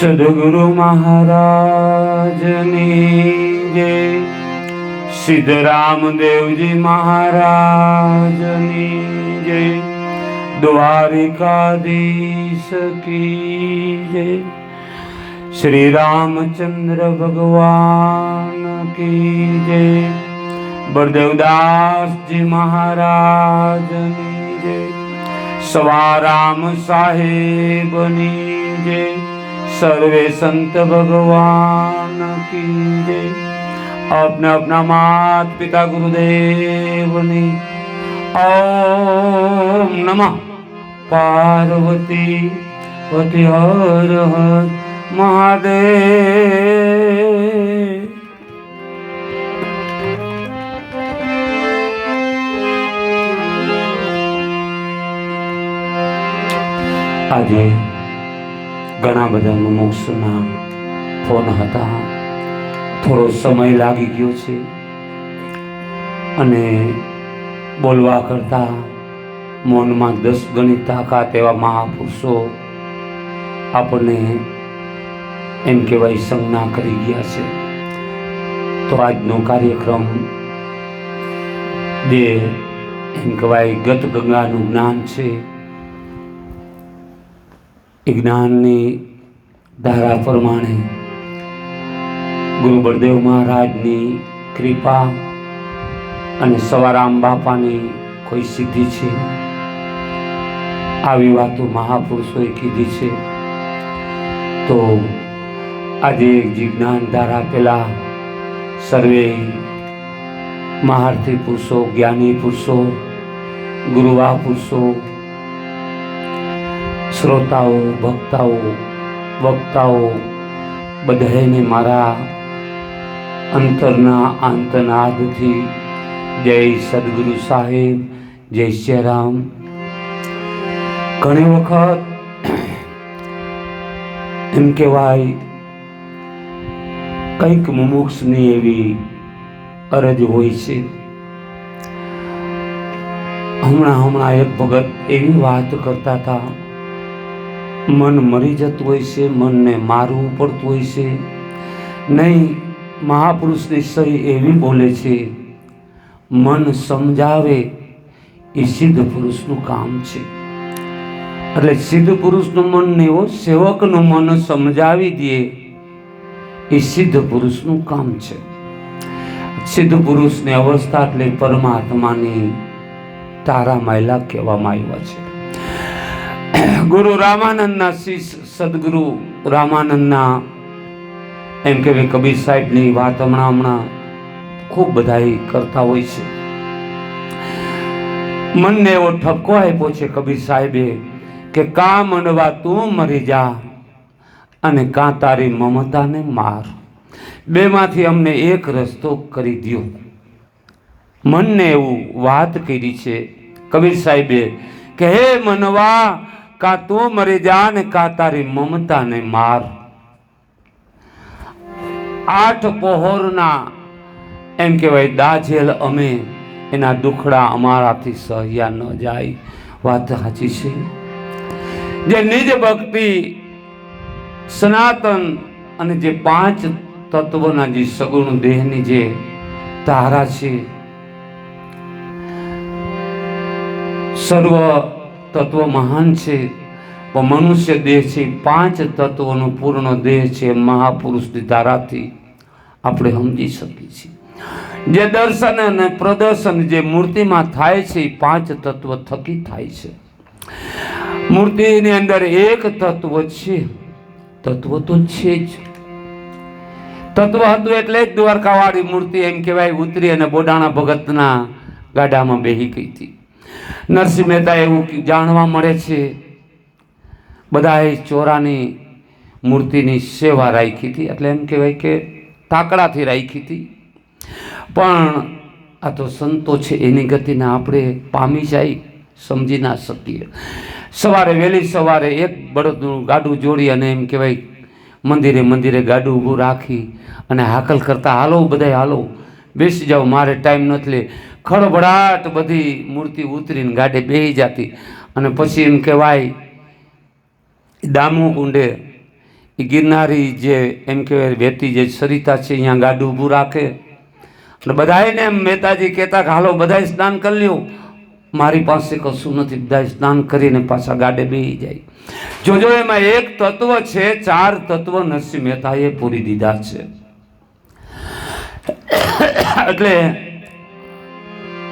સદગુરુ મહારાજની જય, સિદ્ધરામદેવજી મહારાજની જય, દ્વારિકાધીશ કી જય, શ્રી રામચંદ્ર ભગવાન કી જય, બળદેવદાસજી મહારાજની જય, સવારામ સાહેબની જય, सर्वे संत भगवान की जय। अपने अपना मात पिता गुरुदेव ने ओम नमः पार्वती पति हर हर महादेव। आज ઘણા બધા મુમુક્ષુના ફોન હતા, થોડો સમય લાગી ગયો છે અને બોલવા કરતા મૌનમાં 10 ગણી તાકાત એવા મહાપુરુષો આપણને એમ કહેવાય સંજ્ઞા કરી ગયા છે। તો આજનો કાર્યક્રમ જે એમ કહેવાય ગત ગંગાનું જ્ઞાન છે, જ્ઞાનની ધારા પ્રમાણે ગુરુ બળદેવ મહારાજની કૃપા અને સવારામ બાપાની કોઈ સિદ્ધિ છે, આવી વાતો મહાપુરુષોએ કીધી છે। તો આજે જ્ઞાન ધારા પેલા સર્વે મહારથી પુરુષો, જ્ઞાની પુરુષો, ગુરુવા પુરુષો, શ્રોતાઓ, ભક્તાઓ, વક્તાઓ બધાને મારા અંતરના આંતનાદથી જય સદગુરુ સાહેબ, જય શ્રી રામ। ઘણી વખત એમ કહેવાય કંઈક મુમુક્ષની એવી અરજ હોય છે। હમણાં એક ભગત એવી વાત કરતા હતા, મન મરી જતું હોય છે, મનને મારવું પડતું હોય છે, નહીં મહાપુરુષની સહી એવી બોલે છે, મન સમજાવે એ સિદ્ધ પુરુષનું કામ છે। એટલે સિદ્ધ પુરુષનું મન નહીં હો, સેવકનું મન સમજાવી દે એ સિદ્ધ પુરુષનું કામ છે। સિદ્ધ પુરુષની અવસ્થા એટલે પરમાત્માની તારા માયલા કહેવામાં આવ્યા છે। ગુરુ રામાનંદના શિષ્ય સદગુરુ રામાનંદના એમ કે કબીર સાહેબની વાત હમણાં ખૂબ બધા કરતા હોય છે। મનને એવો ઠપકો આપ્યો છે કબીર સાહેબે કે કાં મનવા તું મરી જા અને કાં તારી મમતાને માર, બેમાંથી અમને એક રસ્તો કરી દ્યો। મનને એવું વાત કરી છે કબીર સાહેબે કે હે મનવા, કાં તું મરી જા ને કાં તારી મમતાને માર। 8 પહોરના એમ કહેવાય દાજેલ અમે, એના દુખડા અમારાથી સહ્યા ન જાય। વાત સાચી છે। જે નિજ ભક્તિ સનાતન અને જે 5 તત્વના જે સગુણ દેહની જે ધારા છે, સર્વ તત્વ મહાન છે, પણ મનુષ્ય દેહ છે 5 તત્વોનું પૂર્ણ દેહ છે। મહાપુરુષની ધારાથી આપણે સમજી શકીએ છીએ। જે દર્શન અને પ્રદર્શન જે મૂર્તિમાં થાય છે એ 5 તત્વ થકી થાય છે। મૂર્તિની અંદર એક તત્વ છે, તત્વ તો છે જ, તત્વ હતું એટલે જ દ્વારકાવાળી મૂર્તિ એમ કહેવાય ઉતરી અને બોડાણા ભગતના ગાડામાં બેહી ગઈ હતી। નરસિંહ મહેતા એવું જાણવા મળે છે, બધાએ ચોરાની મૂર્તિની સેવા રાખી હતી, એટલે એમ કહેવાય કે તાકડાથી રાખી હતી। પણ આ તો સંતો છે, એની ગતિને આપણે પામી જાય સમજી ના શકીએ। સવારે વહેલી સવારે એક બળદનું ગાડું જોડી અને એમ કહેવાય મંદિરે ગાડું ઊભું રાખી અને હાકલ કરતા, હાલો બધાય હાલો, બેસી જાઓ, મારે ટાઈમ નથી લે। ખડભડાટ બધી મૂર્તિ ઉતરીને ગાડે બેસી જતી અને પછી એમ કહેવાય દામુ કુંડે એ ગિરનારી જે એમ કહેવાય વહેતી જે સરિતા છે અહીંયા ગાડું ઊભું રાખે એટલે બધાને એમ મહેતાજી કહેતા કે હાલો બધાએ સ્નાન કરી લ્યો. મારી પાસે કશું નથી, બધાએ સ્નાન કરીને પાછા ગાડે બેસી જાય. જોજો એમાં એક તત્વ છે, 4 તત્વ નરસિંહ મહેતાએ પૂરી દીધા છે. એટલે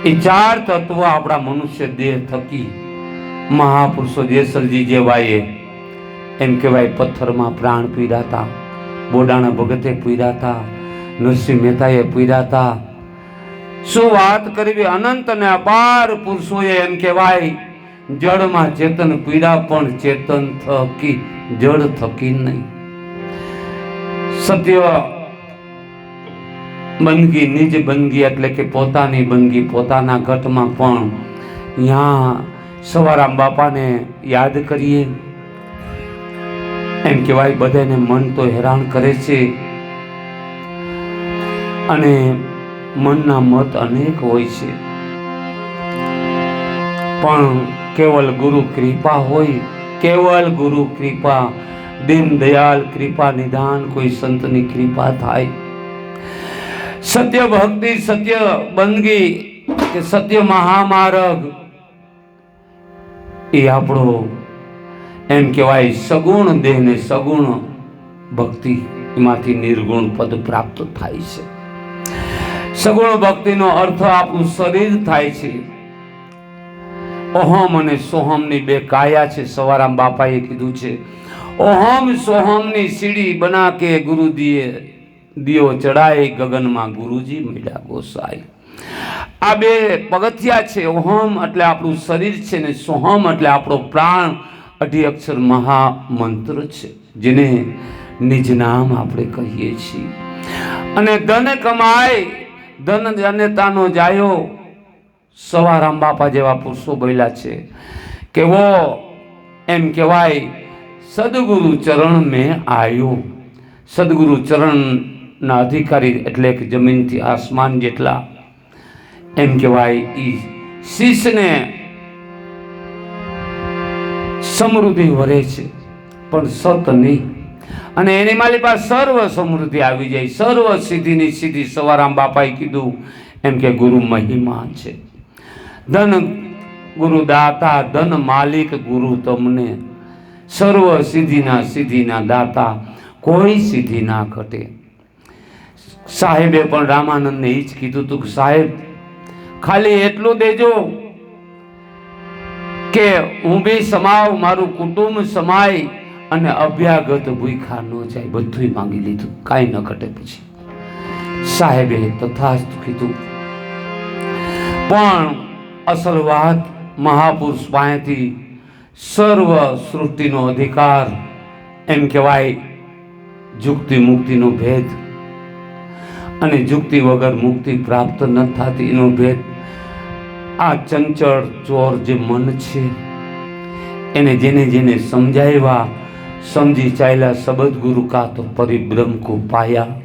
એ 4 તત્વ આપણા મનુષ્ય દેહ થકી મહાપુરુષો જેસરજી જેવાએ એમ કહેવાય પથ્થરમાં પ્રાણ પીરાતા, બોડાણા ભગતે પીરાતા, નરસિંહ મહેતાએ પીરાતા. શું વાત કરવી, અનંત અને અપાર પુરુષોએ એમ કહેવાય જળમાં ચેતન પીડા પણ ચેતન થકી, જળ થકી નહીં. સત્ય બંદગી, નિજ બંદગી એટલે કે પોતાની બંદગી પોતાના ઘટમાં પણ ત્યાં સવારામ બાપાને યાદ કરીએ. એમ કહેવાય બધાને મન તો હેરાન કરે છે અને મનના મત અનેક હોય છે, પણ કેવલ ગુરુ કૃપા હોય, કેવલ ગુરુ કૃપા, દીન દયાલ કૃપા નિદાન કોઈ સંતની કૃપા થાય. સત્ય ભક્તિ, સત્ય બંદગી કે સત્ય મહામાર્ગ એ આપણો એમ કહેવાય સગુણ દેહ ને સગુણ ભક્તિ એમાંથી નિર્ગુણ પદ પ્રાપ્ત થાય છે. સગુણ ભક્તિનો અર્થ આપણું શરીર થાય છે. ઓહમ અને સોહમની 2 કાયા છે. સવારામ બાપાએ કીધું છે ઓહમ સોહમની સીડી બના કે ગુરુ દિયો ચડાય, ગગનમાં ગુરુજી મળ્યા ગોસાઈ. આ 2 પગથિયા છે. ઓહમ એટલે આપણું શરીર છે ને સોહમ એટલે આપણો પ્રાણ, 18 અક્ષર મહામંત્ર છે જેને નિજ નામ આપણે કહીએ છીએ. અને ધન કમાય, ધન જનતાનો જાયો. સવારામ બાપા જેવા પુરુષો બોલ્યા છે કે વો એમ કહેવાય સદગુરુ ચરણ મેં આયો. સદગુરુ ચરણના અધિકારી એટલે કે જમીનથી આસમાન જેટલા એમ કહેવાય ઈ શિષ્યને સમૃદ્ધિ વરે છે પણ સત નહીં. અને એની માલી પાસે સર્વ સમૃદ્ધિ આવી જાય, સર્વ સિદ્ધિની સિદ્ધિ. સવારામ બાપાએ કીધું એમ કે ગુરુ મહિમા છે. ધન ગુરુ દાતા, ધન માલિક ગુરુ તમને, સર્વ સિદ્ધિના દાતા, કોઈ સિદ્ધિ ના ઘટે. સાહેબે પણ રામાનંદને એ જ કીધું તું કે સાહેબ ખાલી એટલું દેજો કે હું બી સમાવ, મારું કુટુંબ સમાય અને અભ્યાગત ભૂખા ન જાય. બધું માંગી લીધું, કાંઈ ન ઘટે. પછી સાહેબે તથાસ્તુ કીધું. પણ અસલ વાત મહાપુરુષ પાસેથી સર્વ સૃષ્ટિનો અધિકાર એમ કહેવાય જુક્તિ મુક્તિનો ભેદ, અને જુક્તિ વગર મુક્તિ પ્રાપ્ત ન થતી એનો ભેદ. આ ચંચળ ચોર જે મન છે એને જેને સમજાવ્યા, સમજી ચાલ્યા. સબદ ગુરુ કા તો પરિબ્રહ્મ કો પાયા.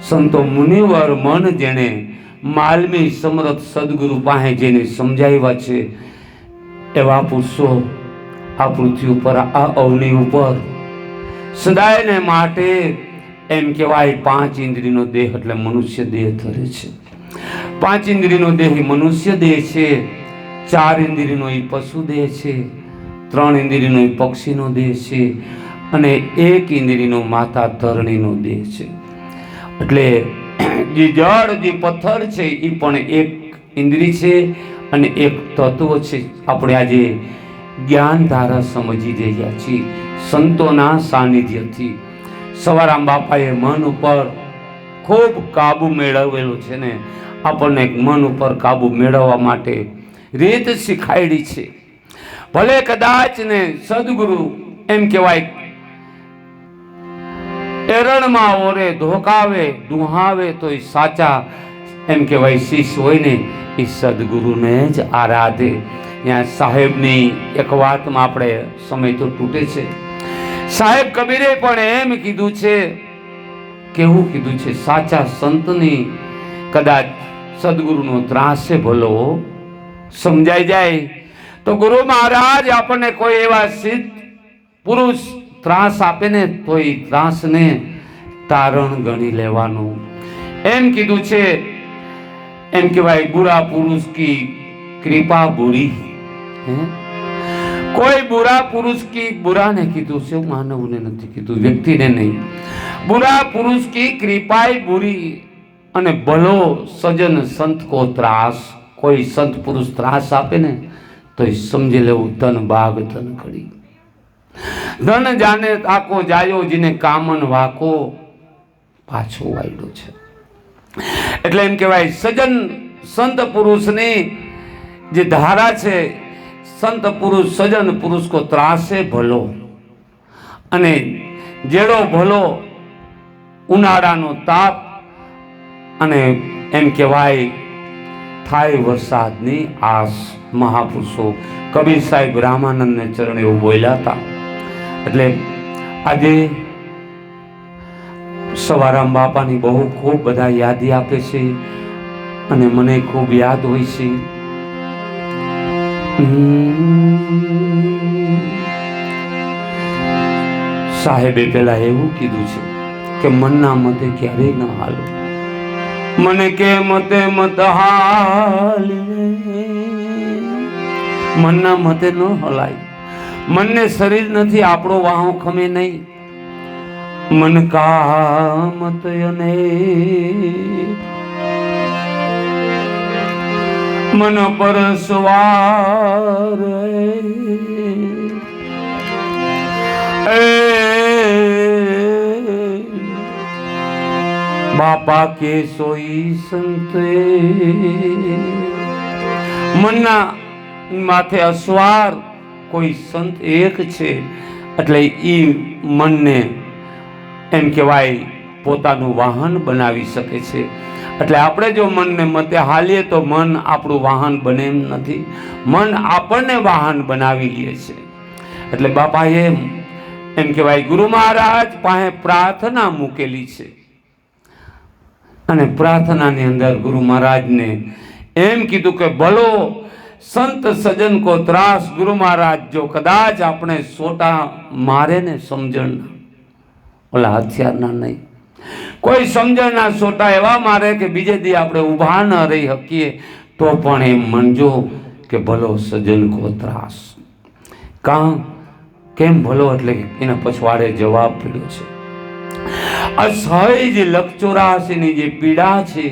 સંતો મુનિવર મન જેને માલમી સમરથ સદગુરુ પાસે જેને સમજાવ્યા છે એવા પુરુષો આ પૃથ્વી ઉપર, આ અવની ઉપર સદાયને માટે એમ કહેવાય 5 ઇન્દ્રિયનો દેહ એટલે મનુષ્ય દેહ ધરે છે. 5 ઇન્દ્રિયનો દેહ મનુષ્ય દેહ છે, 4 ઇન્દ્રિયનો એ પશુ દેહ છે, 3 ઇન્દ્રિયનો એ પક્ષીનો દેહ છે અને 1 ઇન્દ્રિયનો માતા ધરણીનો દેહ છે. એટલે જે જળ જે પથ્થર છે એ પણ 1 ઇન્દ્રિય છે અને 1 તત્વ છે. આપણે આજે જ્ઞાન ધારા સમજી રહ્યા છીએ સંતોના સાનિધ્યથી. સવારામ બાપાએ મન ઉપર ખૂબ કાબુ મેળવેલો છે ને આપણને મન ઉપર કાબુ મેળવવા માટે રીત શીખાડી છે. ભલે કદાચ ને સદગુરુ એમ કહેવાય એરણમાં ઓરે ધોકાવે દુહાવે તો એ સાચા એમ કહેવાય શિષ્ય હોય ને એ સદગુરુને જ આરાધે. ત્યાં સાહેબની એક વાતમાં આપણે સમય તો તૂટે છે. સાહેબ કબીરે પણ એમ કીધું છે, કેવું કીધું છે, સાચા સંતની કદાચ સદગુરુનો ત્રાસે ભલો સમજાઈ જાય તો ગુરુ મહારાજ આપણને કોઈ એવા સિદ્ધ પુરુષ ત્રાસ આપે ને તો એ ત્રાસને તારણ ગણી લેવાનું. એમ કીધું છે, એમ કહેવાય બુરા પુરુષ કી કૃપા બુરી. કોઈ બુરા પુરુષ કી, બુરા ને કીધું છે, માનવને નથી કીધું, વ્યક્તિને નહીં. બુરા પુરુષ કી કૃપાય બુરી, અને ભલો સજન સંત કો ત્રાસ. કોઈ સંત પુરુષ ત્રાસ આપે ને તો એ સમજી લેવું ધન બાગ ધન ખડી. ધન જાને તાકો જાયો, જીને કામન વાકો પાછો વાયડો છે. એટલે એમ કહેવાય સજન સંત પુરુષની જે ધારા છે, સંત પુરુષ સજન પુરુષ કો ત્રાસે ભલો. અને જેડો ભલો ઉનાળાનો તાપ અને એમ કહેવાય થાય વરસાદની આસ. મહાપુરુષો કબીર સાહેબ રામાનંદને ચરણે એવું બોલ્યા હતા. એટલે આજે સવારામ બાપાની બહુ ખૂબ બધા યાદી આપે છે અને મને ખૂબ યાદ હોય છે. સાહેબે પેલા એવું કીધું છે કે મનના મતે ક્યારેય ન હાલો. મને કે મતે મત હાલ, મનના મતે ન હલાય. મનને શરીર નથી, આપણો વાહો ખમે નહીં. મન કા મત અને મન પર સવાર, બાપા કે સોઈ સંતે. મનના માથે અસવાર કોઈ સંત એક છે, એટલે ઈ મનને એમ કહેવાય પોતાનું વાહન બનાવી શકે છે. એટલે આપણે જો મનને મતે હાલીએ તો મન આપણું વાહન બને એમ નથી, મન આપણને વાહન બનાવી લે છે. એટલે બાપાએ એમ કહેવાય ગુરુ મહારાજ પાસે પ્રાર્થના મૂકેલી છે, અને પ્રાર્થનાની અંદર ગુરુ મહારાજને એમ કીધું કે ભલો સંત સજન કો ત્રાસ. ગુરુ મહારાજ જો કદાચ આપણે સોટા મારે ને સમજણ, ઓલા હથિયારના નહીં, કોઈ સમજણના સોટા એવા મારે કે બીજે દી આપણે ઊભા ન રહી શકીએ, તો પણ એમ માનજો કે ભલો સજન કો ત્રાસ. કેમ ભલો? એટલે એના પછવાડે જવાબ પડ્યો છે. અસહજ લક્ષ 84 જે પીડા છે,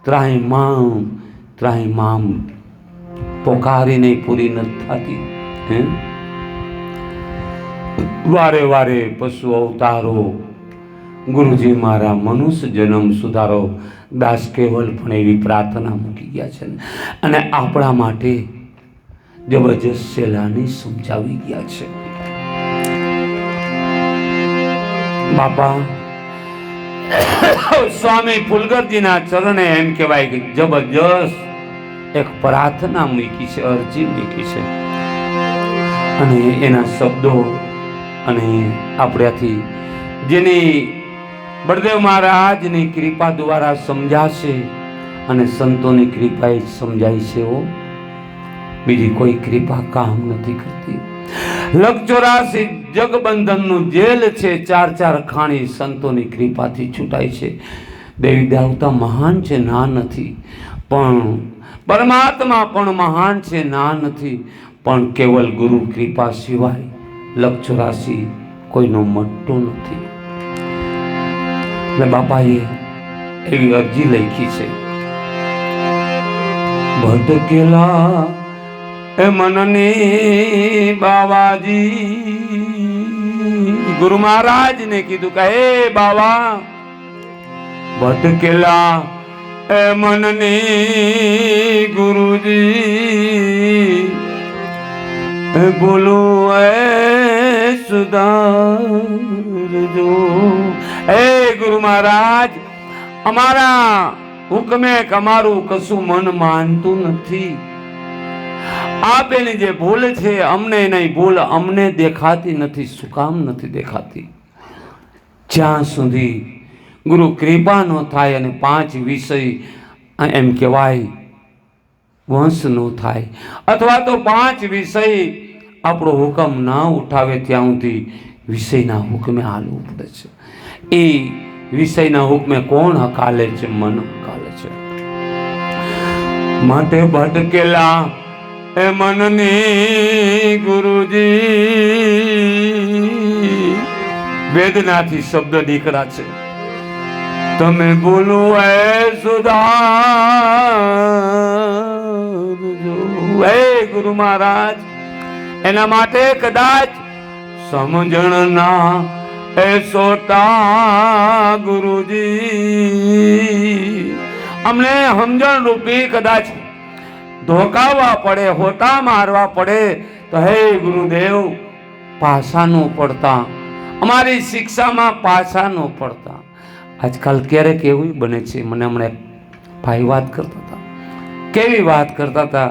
ત્રાહી મામ પોકારીને પૂરી નથી થતી. વારે વારે પશુ અવતારો, ગુરુજી મારા મનુષ્ય જન્મ સુધારો. દાસ કેવલ પણ એવી પ્રાર્થના મૂકી ગયા છે અને આપણા માટે જબરજસ્ત સેલાની સમજાવી ગયા છે. બાપા સ્વામી ફુલગરજીના ચરણે એમ કહેવાય કે જબરજસ્ત એક પ્રાર્થના મૂકી છે, અરજી મૂકી છે, અને એના શબ્દો અને આપણાથી જેની બળદેવ મહારાજની કૃપા દ્વારા સમજાશે, અને સંતોની કૃપા જ સમજાય છે. બીજી કોઈ કૃપા કામ નથી કરતી. લક્ષ 84 જગબંધનનું જેલ છે, 4 ખાણી સંતોની કૃપાથી છૂટાય છે. દેવી દેવતા મહાન છે, ના નથી, પણ પરમાત્મા પણ મહાન છે, ના નથી, પણ કેવલ ગુરુ કૃપા સિવાય લક્ષ 84 કોઈનો મટતો નથી. એટલે બાપાએ એવી અરજી લખી છે, ભટકેલા એ મનની બાવાજી. ગુરુ મહારાજ ને કીધું કે હે બાવા, ભટકેલા એ મનની ગુરુજી, બોલું એ સુધારજો. હે ગુરુ મહારાજ, અમારા હુકમે અમારું કશું મન માનતું નથી. આપેની જે ભૂલ છે અમને નહીં ભૂલ અમને દેખાતી નથી. શું કામ નથી દેખાતી? જ્યાં સુધી ગુરુ કૃપા ન થાય અને 5 વિષય એમ કહેવાય વંશ ન થાય, અથવા તો 5 વિષય આપણો હુકમ ના ઉઠાવે ત્યાં સુધી વિષયના હુકમે હાલવું પડે છે. એ વિષયના હુકમે કોણ હકાલે છે? મન હકાલે છે. માટે ભટકેલા એ મનની ગુરુજી વેદનાથી શબ્દ નીકળ્યા છે. તમે બોલો એ સુધારજો એ ગુરુ મહારાજ. એના માટે કદાચ સમજણના એ સોટા ગુરુજી અમને સમજણ રૂપી કદાચ ધોકાવવા પડે, હોટા મારવા પડે તો હે ગુરુદેવ પાછા ન પડતા, અમારી શિક્ષામાં પાછા ન પડતા. આજકાલ ક્યારેક એવું બને છે. મને હમણાં ભાઈ વાત કરતા હતા, કેવી વાત કરતા હતા,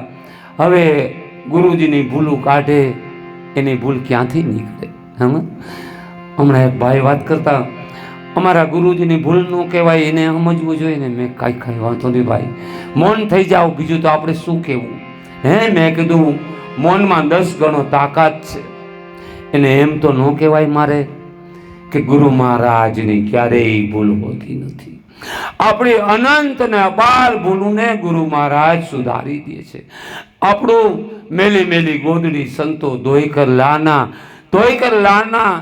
હવે ગુરુજીની ભૂલું કાઢે એની ભૂલ ક્યાંથી નીકળે. હમણાં એક ભાઈ વાત કરતા, અમારા ગુરુજીની ભૂલ ન કહેવાય, એને સમજવું જોઈએ ને. મેં કાંઈ વાંધો નહીં ભાઈ, મૌન થઈ જાઓ, બીજું તો આપણે શું કહેવું. મેં કીધું મૌનમાં 10 ગણો તાકાત છે. એને એમ તો ન કહેવાય મારે કે ગુરુ મહારાજની ક્યારેય ભૂલ હોતી નથી. આપણી અનંત ને અપાર ભૂલોને ગુરુ મહારાજ સુધારી દે છે. આપણું મેલી મેલી ગોદડી સંતો ધોઈકર લાના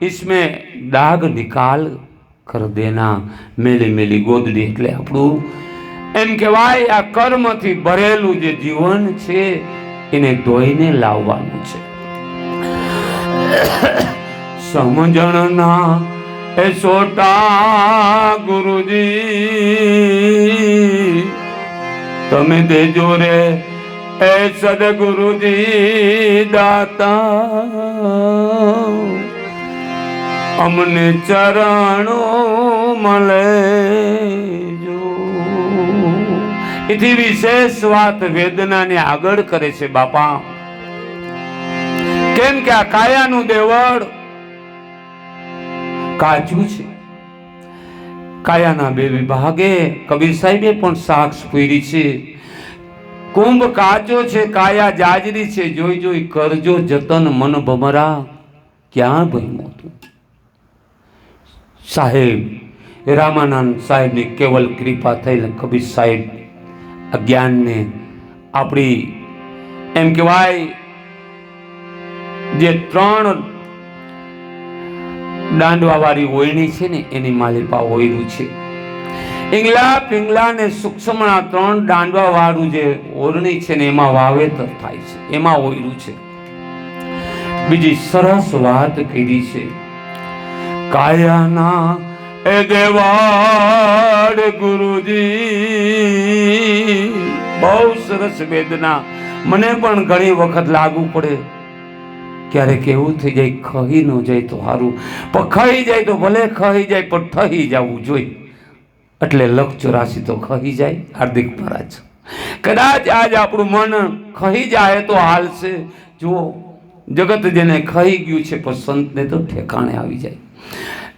इसमें दाग निकाल कर देना. मेली मेली गोदड़ी એટલે આપણું એમ કહેવાય આ કર્મથી ભરેલું જે જીવન છે એને ધોઈને લાવવાનું છે. સમજણના એ સોટા ગુરુજી તમે દેજો રે એ સદગુરુજી દાતા. અમને ચરણો મળે જો. એથી વિશેષ વાત વેદનાને આગળ કરે છે બાપા. કેમ કે આ કાયાનું દેવળ કાચું છે. કાયાના 2 વિભાગે કબીર સાહેબે પણ સાક્ષ પૂરી છે. કુંભ કાચો છે, કાયા જાજરી છે. જોઈ જોઈ કરજો જતન મન ભમરા ક્યાં ભમ્યો તું. સાહેબ રામાનંદ સાહેબની કેવલ કૃપા થઈ કબીર સાહેબ અજ્ઞાનને આપણી એમ કહેવાય જે 3 દાંડવાવાળી ઓયણી છે ને એની માલિપા ઓયરું છે. ઈંગલા પિંગલા ને સૂક્ષ્મના 3 દાંડવાવાળું જે ઓરણી છે ને એમાં વાવેતર થાય છે, એમાં ઓયરું છે. બીજી સરસ વાત કરી છે કાયાના એ દેવાડ ગુરુજી. બહુ સરસ વેદના મને પણ ઘણી વખત લાગુ પડે. ક્યારેક એવું થઈ જાય ખહી ન જાય તો સારું, પણ ખાઈ જાય તો ભલે ખાઈ જાય પણ થઈ જવું જોઈએ. એટલે લખ 84 તો ખહી જાય. હાર્દિક મહારાજ કદાચ આજ આપણું મન ખહી જાય તો હાલશે. જુઓ જગત જેને ખહી ગયું છે પણ સંતને તો ઠેકાણે આવી જાય.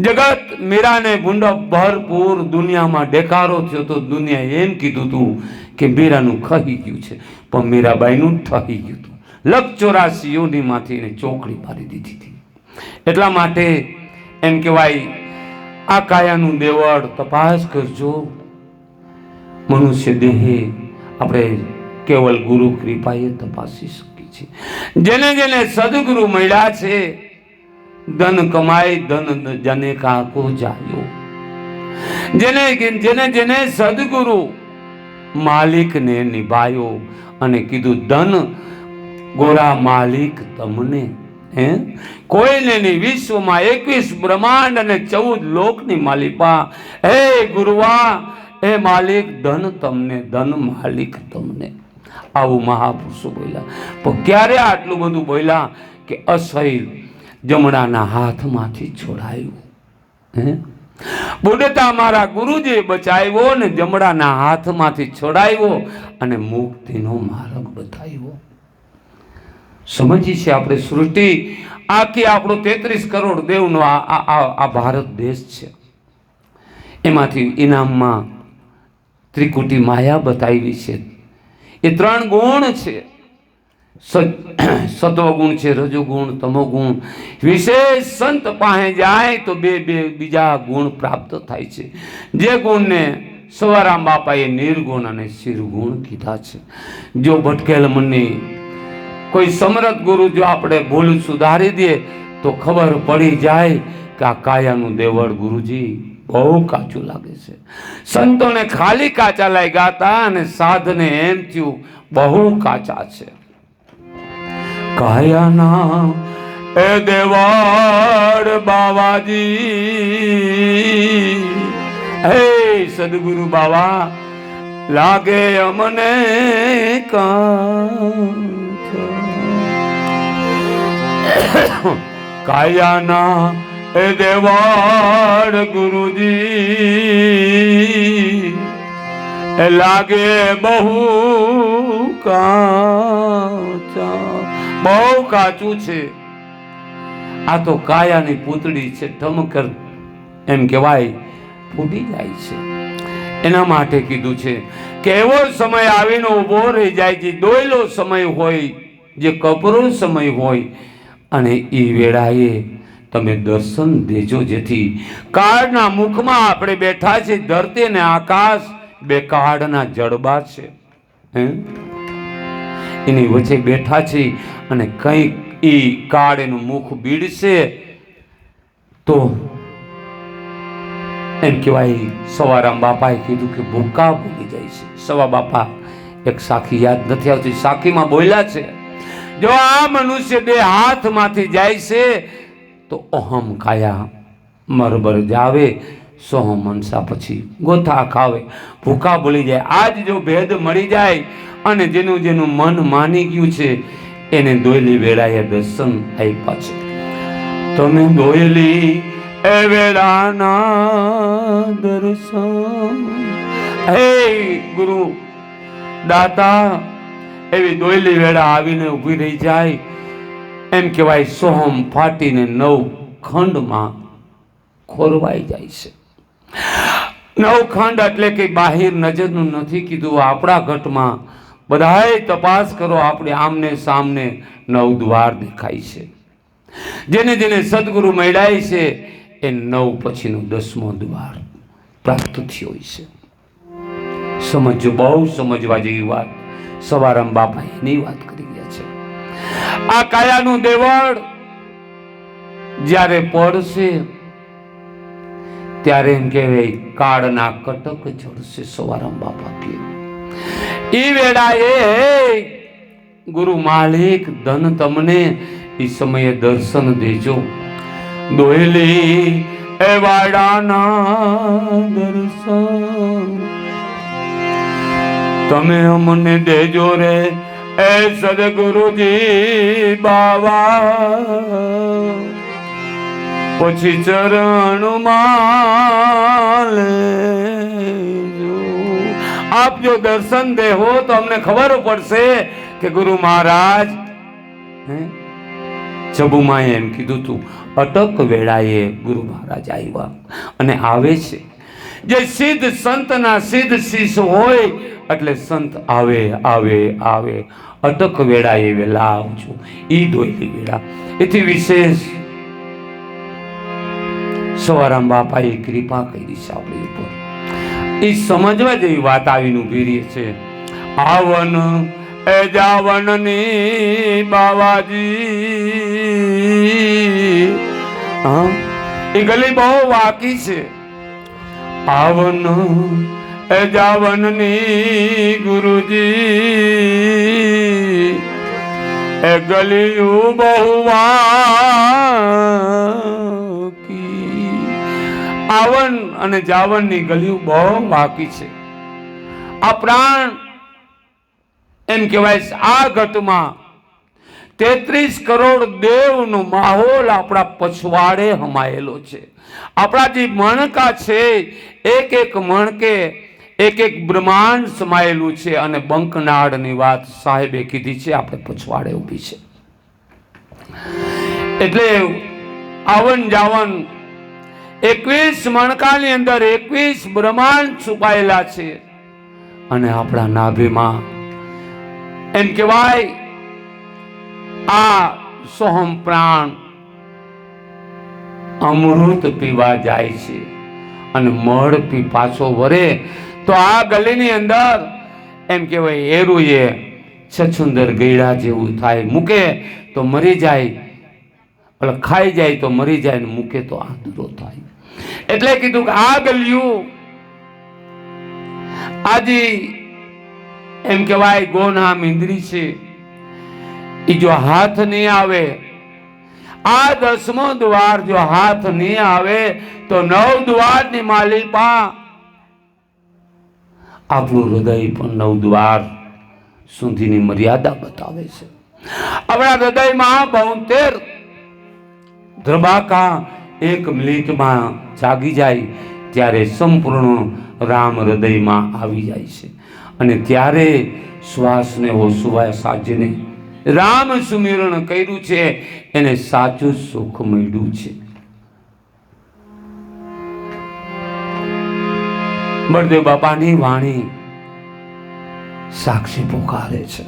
જગત મીરાને ભૂંડો ભરપૂર દુનિયામાં ડેકારો થયો તો દુનિયા એમ કીધું હતું કે મીરાનું ખહી ગયું છે, પણ મીરાબાઈનું ઠહી ગયું હતું. લખ 84 યોનીમાંથી એને ચોકડી મારી દીધી હતી. એટલા માટે એમ કહેવાય આ કાયાનું દેવળ તપાસ કરજો. મનુષ્ય દેહે આપણે કેવલ ગુરુ કૃપાએ તપાસી શકીએ છીએ. જેને જેને સદગુરુ મળ્યા છે ધન કમાય ધન જને કાકો જાયો. જેને જેને સદગુરુ માલિકને નિભાયો અને કીધું ધન ગોરા માલિક તમને. કોઈને નહીં, વિશ્વમાં 21 બ્રહ્માંડ અને 14 લોકની માલિપા. હે ગુરુવા હે માલિક ધન તમને, ધન માલિક તમને. આવું મહાપુરુષો બોલ્યા. પણ ક્યારે આટલું બધું બોલ્યા કે અસહ્ય જમણાના હાથમાંથી છોડાયું. બુડતા મારા ગુરુજીએ બચાવ્યો ને જમણાના હાથમાંથી છોડાવ્યો અને મુક્તિનો માર્ગ બતાવ્યો. સમજી છે આપણે સૃષ્ટિ આખી આપણો 33 કરોડ દેવનો આ ભારત દેશ છે. એમાંથી ઇનામમાં ત્રિકુટી માયા બતાવી છે. એ 3 ગુણ છે. સત્વગુણ છે, રજોગુણ, તમોગુણ. વિશેષ સંત પાસે જાય તો બે બીજા ગુણ પ્રાપ્ત થાય છે. જે ગુણને સવારામ બાપાએ નિર્ગુણ અને શિરગુણ કીધા છે. જો ભટકેલ મનની કોઈ સમરથ ગુરુ જો આપણે ભૂલ સુધારી દે તો ખબર પડી જાય કે આ કાયાનું દેવળ ગુરુજી બહુ કાચું લાગે છે. સંતોને ખાલી કાચા લાગ્યા હતા અને સાધને એમ થયું બહુ કાચા છે. કાયાના એ દેવળ બાવાજી, હે સદગુરુ બાવા લાગે અમને કાયાના એ દેવળ ગુરુજી એ લાગે બહુ કાચા, બહુ કાચું છે. આ તો કાયાની પૂતળી છે, ઠમકર એમ કહેવાય ફૂટી જાય છે. એના માટે કીધું છે કે એવો સમય આવીને ઉભો રહી જાય છે, દોયલો સમય હોય, જે કપરો સમય હોય, અને એ વેળાએ તમે દર્શન દેજો, જેથી કાળના મુખમાં આપણે બેઠા છે. ધરતી અને આકાશ બે કાળના જડબા છે, એની વચ્ચે બેઠા છે. અને કંઈક એ કાળ એનું મુખ બીડશે તો એમ કહેવાય. સવારામ બાપાએ કીધું કે ભૂકા ભૂલી જાય છે. સવા બાપા એક સાખી યાદ નથી આવતી, સાખીમાં બોલ્યા છે, જો આ મનુષ્ય બે હાથમાંથી જાય છે તો અહમ કાયા મરબર જાવે, સોહમ મનસા પછી ગોથા ખાવે. ભૂકા ભૂલી જાય. આજ જો ભેદ મળી જાય અને જેનું જેનું મન માની ગયું છે એને દોયલી વેળાએ દર્શન આપ્યા છે. તમે દોયલી એ વેળાના દર્શન, હે ગુરુ દાતા, એવી દોયલી વેળા આવીને ઊભી રહી જાય. એમ કહેવાય સોહમ ફાટીને 9 ખંડમાં ખોરવાઈ જાય છે. 9 ખંડ એટલે કે બાહિર નજરનું નથી કીધું. આપણા ઘટમાં બધાએ તપાસ કરો, આપણે આમને સામને 9 દ્વાર દેખાય છે. જેને જેને સદગુરુ મળ્યા છે એ 9 પછીનો 10મો દ્વાર પ્રાપ્ત થયો છે. સમજો, બહુ સમજવા જેવી વાત. સવારામ બાપા એની વાત કરી ગયા છે. આ કાયાનું દેવળ જ્યારે પડશે ત્યારે એમ કહેવાય કાળના કટક ચડશે. સવારામ બાપા કે ઈ વેળાએ ગુરુ માલિક ધન તમને ઈ સમયે દર્શન દેજો. દોયલી એ વાડાના દર્શન તમે અમને દેજો રે એ સદગુરુજી બાવા. પછી ચરણમાં લેજો. આપ જો દર્શન દેહો તો અમને ખબર પડશે કે ગુરુ મહારાજ ચબુમાં એમ કીધું તું અટક વેળાએ ગુરુ મહારાજ આવ્યા અને આવે છે. જે સિદ્ધ સંતના સિદ્ધ શિષ્ય હોય એટલે સંત આવે આવે આવે. અટક વેળાએ વેલા આવજો. ઈ દોયલી વેળા એથી વિશેષ સવારામ બાપાએ કૃપા કરી છે આપણી ઉપર. એ સમજવા જેવી વાત આવીને ઉભી રહી છે. આવન એ જાવનની બાવાજી, એ ગલી બહુ વાકી છે. આવન એ જાવનની ગુરુજી, એ ગલીયું બહુ વાકી. આવન અને જાવનની ગલીઓ બહુ બાકી છે. આ પ્રાણ એમ કહેવાય આ ઘટમાં 33 કરોડ દેવનો માહોલ આપણા પછવાડે હમાયેલો છે. આપણા જે મણકા છે એક એક મણકે એક એક બ્રહ્માંડ સમાયેલું છે. અને બંકનાળની વાત સાહેબે કીધી છે, આપણે પછવાડે ઊભી છે. એટલે આવન જાવન 21 મણકાની અંદર 21 બ્રહ્માંડ છુપાયેલા છે. અને આપણા નાભીમાં એમ કહેવાય આ સોહમ પ્રાણ અમૃત પીવા જાય છે અને મળ પી પાછો વરે તો આ ગલીની અંદર એમ કહેવાય એરું એ છછુંદર ગયડા જેવું થાય, મૂકે તો મરી જાય, એટલે ખાઈ જાય તો મરી જાય ને મૂકે તો આંધળો થાય. એટલે કીધું કે આ ગલિયું આજી એમ કહેવાય ગોના મીંદરી છે, એ જો હાથ નહીં આવે, આ 10મો દ્વાર જો હાથ નહીં આવે તો 9 દ્વારની માલિપા આપણું હૃદય પણ 9 દ્વાર સુધીની મર્યાદા બતાવે છે. આપણા હૃદયમાં 72 ધ્રબાકા 1 મિનિટમાં જાગી જાય ત્યારે સંપૂર્ણ રામ હૃદયમાં આવી જાય છે અને ત્યારે શ્વાસને ઓસવા સાજીને રામ સુમિરણ કર્યું છે એને સાચું સુખ મળ્યું છે. બળદેવ બાપાની વાણી સાક્ષી પોકારે છે.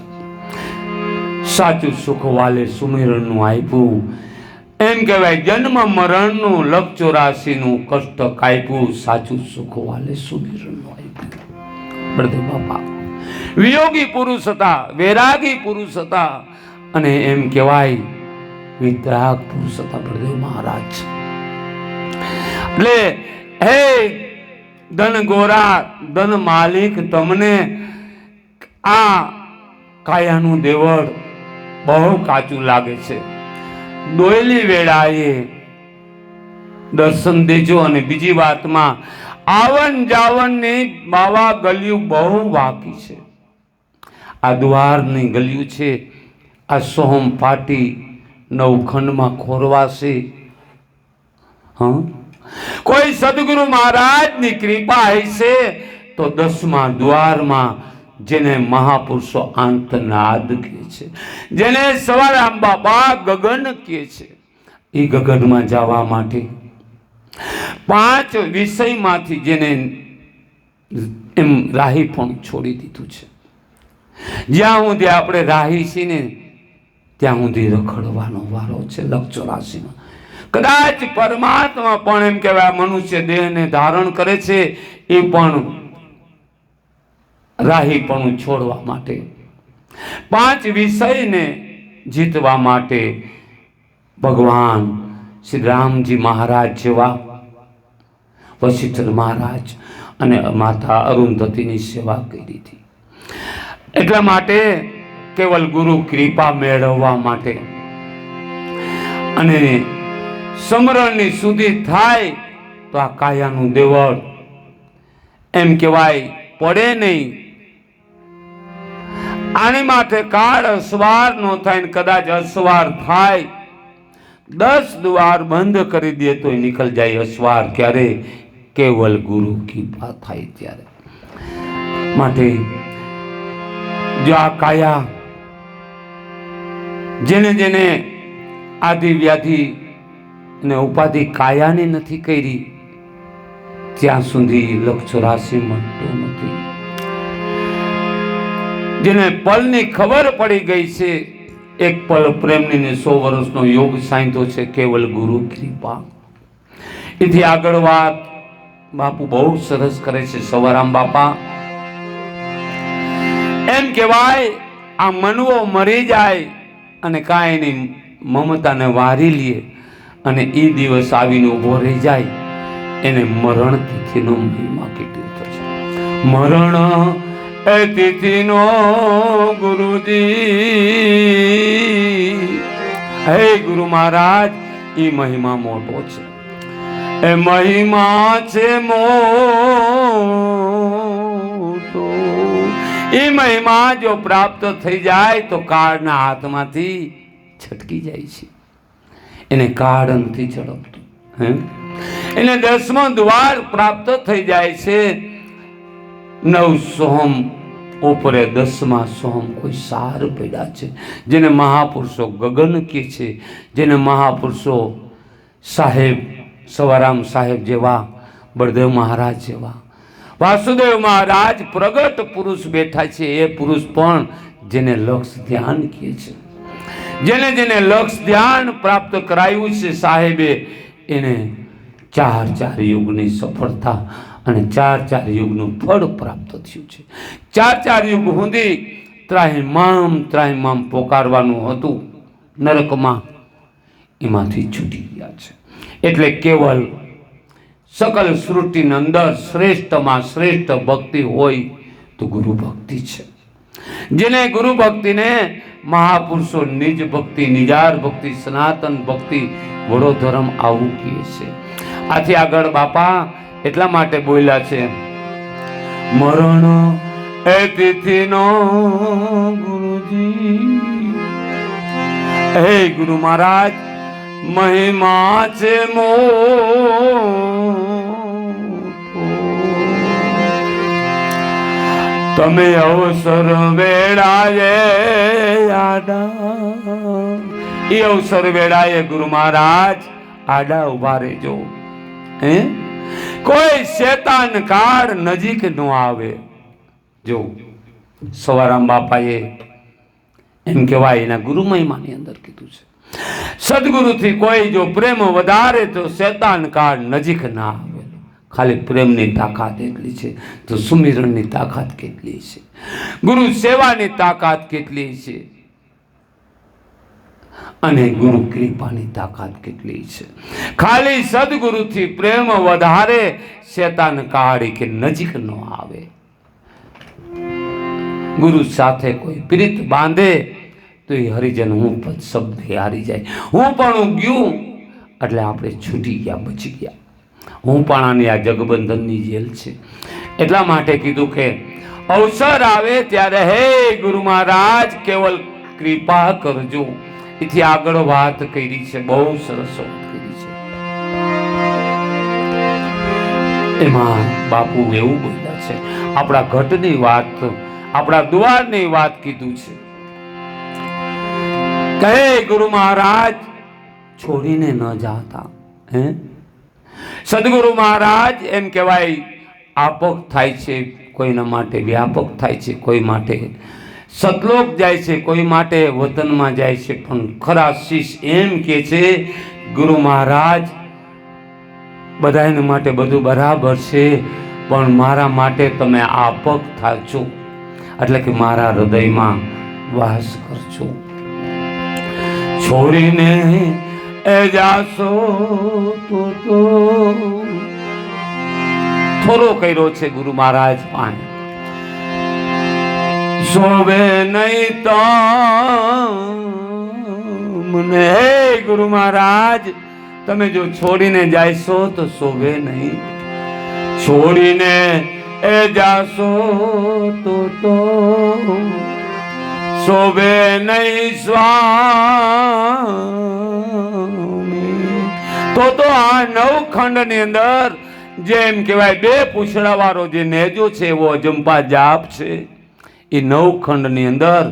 સાચું સુખ વાલે સુમિરણનું આપ્યું, એમ કહેવાય જન્મ મરણનું લખ 84નું કષ્ટ કાપ્યું, સાચું સુખ વાલે સુમિરણનું આપ્યું. બળદેવ બાપા વિયોગી પુરુષ હતા, વૈરાગી પુરુષ હતા અને એમ કહેવાય વિતરાગ પુરુષ હતા બળદેવ મહારાજ. એટલે હે ધન ગોરા ધન માલિક, તમને આ કાયાનું દેવળ બહુ કાચું લાગે છે, દોયલી વેળાએ દર્શન દેજો. અને બીજી વાતમાં આવન જાવનની બાવા ગલિયું બહુ વાકી છે. આ દ્વારની ગલિયું છે, આ સોહમ પાટી 9 ખંડમાં ખોરવાશે. કોઈ સદગુરુ મહારાજની કૃપા હશે તો 10મા દ્વારમાં જેને મહાપુરુષો આંતનાદ કહે છે, જેને સવારામ બાપા ગગન કહે છે, એ ગગનમાં જવા માટે 5 વિષયમાંથી જેને એમ રાહી પણ છોડી દીધું છે. જ્યાં સુધી આપણે રાહી છીએ ને ત્યાં સુધી રખડવાનો વારો છે. લખ 84માં કદાચ પરમાત્મા પણ એમ કહેવાય મનુષ્ય દેહને ધારણ કરે છે, એ પણ રાહીપણું છોડવા માટે, 5 વિષયને જીતવા માટે ભગવાન શ્રી રામજી મહારાજ જેવા વશિષ્ઠ મહારાજ અને માતા અરુંધતીની સેવા કરી હતી. એટલા માટે કેવલ ગુરુ કૃપા મેળવવા માટે અને સમરણની સુધી થાય તો આ કાયાનું દેવળ એમ કહેવાય પડે નહીં. આની માટે કાળ અસવાર ન થાય ને કદાચ અસવાર થાય 10 દ્વાર બંધ કરી દે તો નીકળ જાય અસવાર. ક્યારે? કેવલ ગુરુ કૃપા થાય ત્યારે. માટે જો આ કાયા જેને જેને આદિ વ્યાધિ ને ઉપાધિ કાયાની નથી કરી ત્યાં સુધી લખ 84 મળતો નથી. જેને પલની ખબર પડી ગઈ છે, એક પલ પ્રેમની ને 100 વર્ષનો યોગ સાંધો છે, કેવલ ગુરુ કૃપા. એથી આગળ વાત બાપુ બહુ સરસ કરે છે સવારામ બાપા. એમ કહેવાય આ મનવો મરી જાય અને કાંઈ નહીં મમતાને વારી લે અને એ દિવસ આવીને ઉભો રહી જાય, એને મરણ તિથિનો મહિમા કેટલો થશે. મરણ એ તિથિનો ગુરુજી, હે ગુરુ મહારાજ, એ મહિમા મોટો છે. એ મહિમા છે મોટો. એ મહિમા જો પ્રાપ્ત થઈ જાય તો કાળના હાથમાંથી છટકી જાય છે. એને કાળ નથી ઝડપતું. એને 10મો દ્વાર પ્રાપ્ત થઈ જાય છે. 9 સોહમ ઉપરે 10મા સોહમ કોઈ સાર પડ્યા છે, જેને મહાપુરુષો ગગન કહે છે, જેને મહાપુરુષો સાહેબ સવારામ સાહેબ જેવા, બળદેવ મહારાજ જેવા, વાસુદેવ મહારાજ પ્રગટ પુરુષ બેઠા છે. એ પુરુષ પણ જેને લક્ષ ધ્યાન કહે છે, જેને જેને લક્ષ ધ્યાન પ્રાપ્ત કરાયું છે સાહેબે, એને 4 યુગની સફળતા અને 4 યુગનું ફળ પ્રાપ્ત થયું છે. 4 યુગ સુધી ત્રાહિમામ પોકારવાનું હતું નરકમાં, એમાંથી છૂટી ગયા છે. એટલે કેવલ સકલ સૃષ્ટિની અંદર શ્રેષ્ઠમાં શ્રેષ્ઠ ભક્તિ હોય તો ગુરુ ભક્તિ છે. જેને ગુરુ ભક્તિને મહાપુરુષો નિજ ભક્તિ, નિજાર ભક્તિ, સનાતન ભક્તિ, વડો ધર્મ આવું કહે છે. આથી આગળ બાપા એટલા માટે બોલ્યા છે, મરણ એ તિથિનો ગુરુજી, હે ગુરુ મહારાજ મહિમા છે તમે અવસર વેળાએ આડા, એ અવસર વેળાએ ગુરુ મહારાજ આડા ઉભા રહેજો. કોઈ શેતાન કાળ નજીક ન આવે. જો સવારામ બાપાએ એમ કહેવાય એના ગુરુ મહિમાની અંદર કીધું છે, સદગુરુથી કોઈ જો પ્રેમ વધારે તો શેતાન કાળ નજીક ના આવે. ખાલી પ્રેમની તાકાત એટલી છે તો સુમિરણની તાકાત કેટલી છે, ગુરુ સેવાની તાકાત કેટલી છે, અને ગુરુ કૃપાની તાકાત કેટલી છે. ખાલી સદગુરુથી પ્રેમ વધારે શેતાન કાળ કે નજીક ન આવે. ગુરુ સાથે કોઈ પ્રીત બાંધે તો એ હરિજન હું પદ શબ્દ હારી જાય. હું પણ ગયું એટલે આપણે છૂટી ગયા, બચી ગયા. હું પણ આની આ જગબંધનની જેલ છે. એટલા માટે કીધું કે અવસર આવે ત્યારે હે ગુરુ મહારાજ કેવલ કૃપા કરજો. એથી આગળ વાત કરી છે, બહુ સરસ વાત કરી છે. એમાં બાપુ એવું બોલ્યા છે, આપણા ઘટની વાત, આપણા દ્વારની વાત કીધું છે. કહે ગુરુ મહારાજ છોડીને ન જાતા. સદગુરુ મહારાજ એમ કહેવાય આપક થાય છે, કોઈના માટે વ્યાપક થાય છે, કોઈ માટે સતલોક જાય છે, કોઈ માટે વતનમાં જાય છે. પણ ખરા શિષ એમ કે છે ગુરુ મહારાજ બધાને માટે બધું બરાબર છે, પણ મારા માટે તમે આપક થાજો, એટલે કે મારા હૃદયમાં વાસ કરજો. છોડીને એ જાશો તો થોડો કર્યો છે ગુરુ મહારાજ પાણી શોભે નહીં તો મને. હે ગુરુ મહારાજ તમે જો છોડીને જાયશો તો શોભે નહીં, છોડીને એ જાશો તો શોભે નહીં સ્વામી. તો આ નવખંડ ની અંદર જેમ કહેવાય બે પૂછડા વાળો જે નેજો છે એવો અજંપા જાપ છે. એ નવખંડ ની અંદર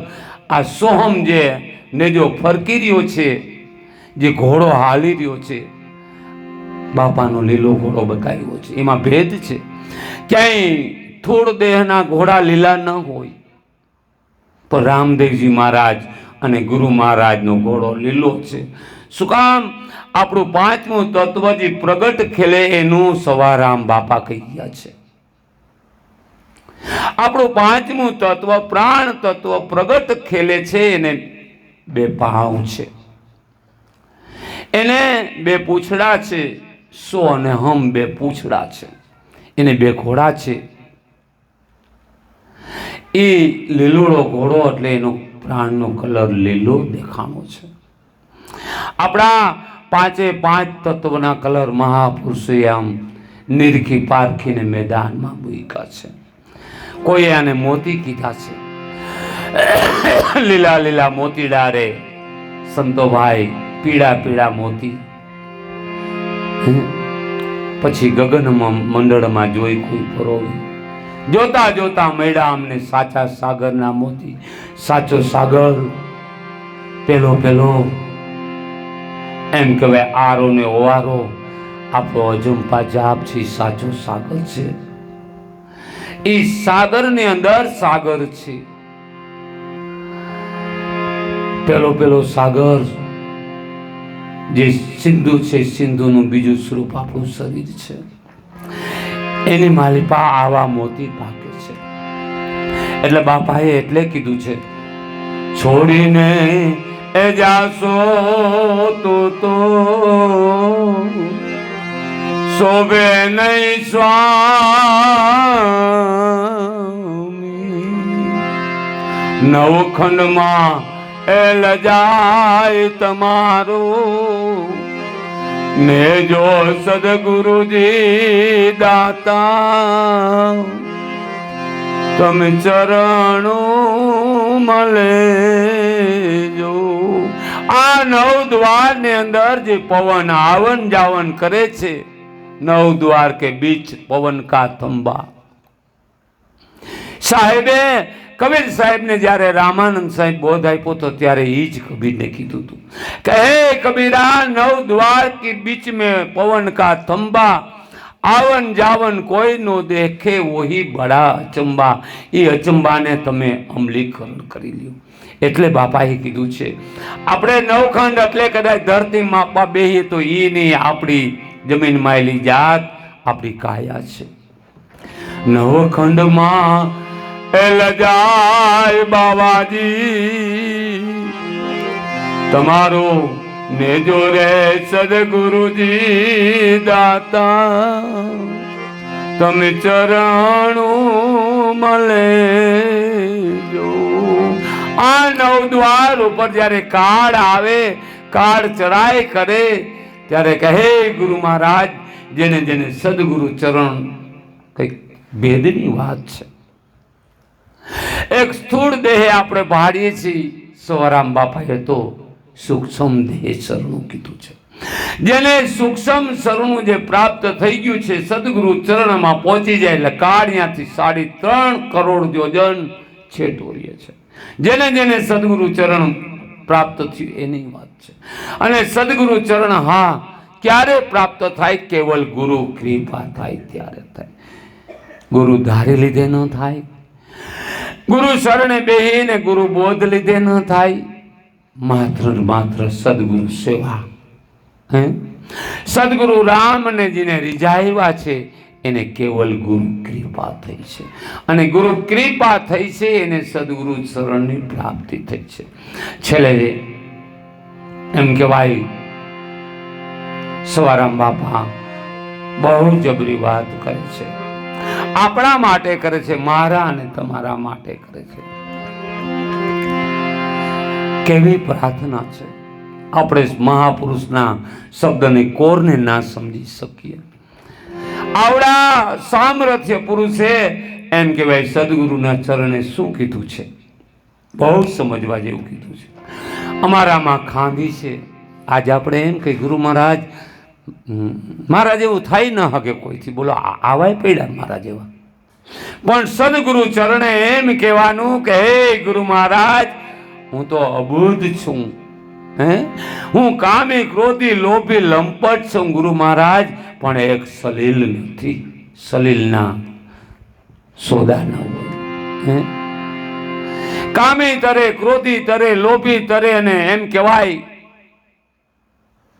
આ સોહમ જે નેજો ફરકી રહ્યો છે, જે ઘોડો હાલી રહ્યો છે, બાપાનો લીલો ઘોડો બતાવ્યો છે. એમાં ભેદ છે, ક્યાંય થોડ દેહના ઘોડા લીલા ન હોય, પણ રામદેવજી મહારાજ અને ગુરુ મહારાજનો ઘોડો લીલો છે. શું કામ? આપણું પાંચમું તત્વ જે પ્રગટ ખેલે એનું સવારામ બાપા કહી ગયા છે. આપણું પાંચમું તત્વ પ્રાણ તત્વ પ્રગટ ખેલે છે, એને બે પાવ છે, એને બે પૂંછડા છે. સો અને હમ બે પૂંછડા છે, એને બે ઘોડા છે. એ લીલોડો ઘોડો એટલે એનો પ્રાણનો કલર લીલો દેખાણો છે. આપણા પાંચે પાંચ તત્વના કલર મહાપુરુષોએ આમ નિરખી પારખીને મેદાનમાં મૂક્યા છે. કોઈ આને મોતી કીધા છે, લીલા લીલા મોતી ડારે સંતો ભાઈ, પીળા પીળા મોતી. પછી ગગનમાં મંડળમાં જોઈ કોઈ પરોવી, જોતા જોતા મળ્યા અમને સાચા સાગરના મોતી. સાચો સાગર પેલો પેલો એમ કહેવાય આરો ને ઓવારો આપણો અજંપા જાપ છે, સાચો સાગર છે. એ સાગર ની અંદર સાગર છે. પેલો સાગર જે સિંધુ છે, સિંધુનું બીજું સ્વરૂપ આપણું શરીર છે. એની માલિપા આવા મોતી પાકે છે. એટલે બાપાએ એટલે કીધું છે, છોડીને એ જાશો તો શોભે નહીં સ્વામી. નવખંડમાં એ લજાય તમારું ને જો સદગુરુજી દાતા તમે ચરણો મળે જો. આ નવ દ્વાર ની અંદર જે પવન આવન જાવન કરે છે, નવ દ્વાર કે બીચ પવન કા થંબા. સાહેબે કબીર સાહેબ ને જ્યારે રામાનંદ સાહેબ બોધ આપ્યો તો ત્યારે એ જ કબીરને કીધું હતું કે હે કબીરા, નવ દ્વાર કે બીચ में पवन का थंबा, આવન જાવન કોઈ નો દેખે વહી બડા અચંબા. એ અચંબાને તમે અમલીકરણ કરી લ્યો. એટલે બાપાએ કીધું છે, આપણે નવખંડ એટલે કદાચ ધરતી માપવા બેહીએ તો એ નહીં, આપણી જમીન માયલી જાત આપણી કાયા છે. નવખંડમાં લજાય બાવાજી તમારો નેજો રે સદગુરુજી દાતા તમે ચરણો મળે જો. આ નવ દ્વાર ઉપર જ્યારે કાળ આવે, કાળ ચડાઈ કરે, ત્યારે કહે ગુરુ મહારાજ જેને જેને સદગુરુ ચરણ, કઈક ભેદની વાત છે. એક સ્થૂળ દેહ આપણે ભાડીએ છીએ, સવારામ બાપાએ તો સૂક્ષ્મ દેહ શરણું કીધું છે. જેને સૂક્ષ્મ શરણું જે પ્રાપ્ત થઈ ગયું છે, સદગુરુ ચરણમાં પહોંચી જાય એટલે કાળ ત્યાંથી 3.5 કરોડ યોજન છેટોરીએ છે. જેને જેને સદગુરુ ચરણ પ્રાપ્ત થયું એની વાત છે. અને સદગુરુ ચરણ હા ક્યારે પ્રાપ્ત થાય? કેવલ ગુરુ કૃપા થાય ત્યારે થાય. ગુરુ ધારી લીધે ન થાય, ગુરુ શરણે બેહીને ગુરુ બોધ લીધે ન થાય. માત્ર સદગુરુ સેવા. સદગુરુ રામને જેને રીઝાવ્યા છે એને કેવલ ગુરુ કૃપા થઈ છે. અને ગુરુ કૃપા થઈ છે એને સદગુરુ શરણની પ્રાપ્તિ થઈ છે. છેલ્લે એમ કહેવાય, સવારામ બાપા બહુ જબરી વાત કરે છે. આપણા માટે કરે છે, મારા અને તમારા માટે કરે છે. કેવી પ્રાર્થના છે! આપણે મહાપુરુષના શબ્દની કોરને ના સમજી શકીએ. આવડા સામર્થ્ય પુરુષે એમ કહેવાય સદગુરુના ચરણે શું કીધું છે, બહુ સમજવા જેવું કીધું છે. અમારામાં ખામી છે. આજે આપણે એમ કે ગુરુ મહારાજ, મારા જેવું થાય ન હકે કોઈથી. બોલો, આવાય પડ્યા મારા જેવા. પણ સદગુરુ ચરણે એમ કહેવાનું કે હે ગુરુ મહારાજ, હું તો અબુધ છું, હું કામી ક્રોધી લોભી લંપટ છું ગુરુ મહારાજ, પણ એક સલીલ નથી. સલીલના સોદા ન હોય. કામી તરે, ક્રોધી તરે, લોભી તરે, અને એમ કહેવાય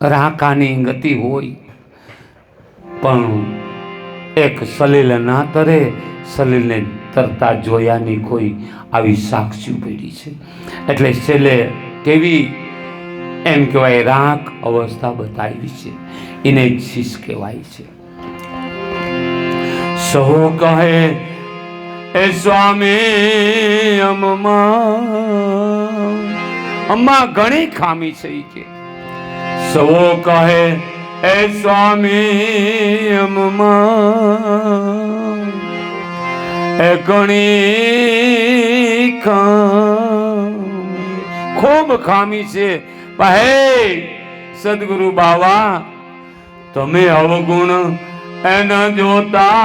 રાકાની ગતિ હોય, પણ એક સલીલ ના તરે. સલીલને તરતા જોયાની કોઈ આવી સાક્ષી પડી છે. એટલે છેલ્લે કેવી એમ કહેવાય રાક અવસ્થા બતાવી છે, એને શીશ કહેવાય છે. સહુ કહે એ સ્વામી અમ્મા ઘણી ખામી છે. કે સહુ કહે એ સ્વામી એ ઘણી ખૂબ ખામી છે. હે સદગુરુ બાવા, તમે અવગુણ ન જોતા,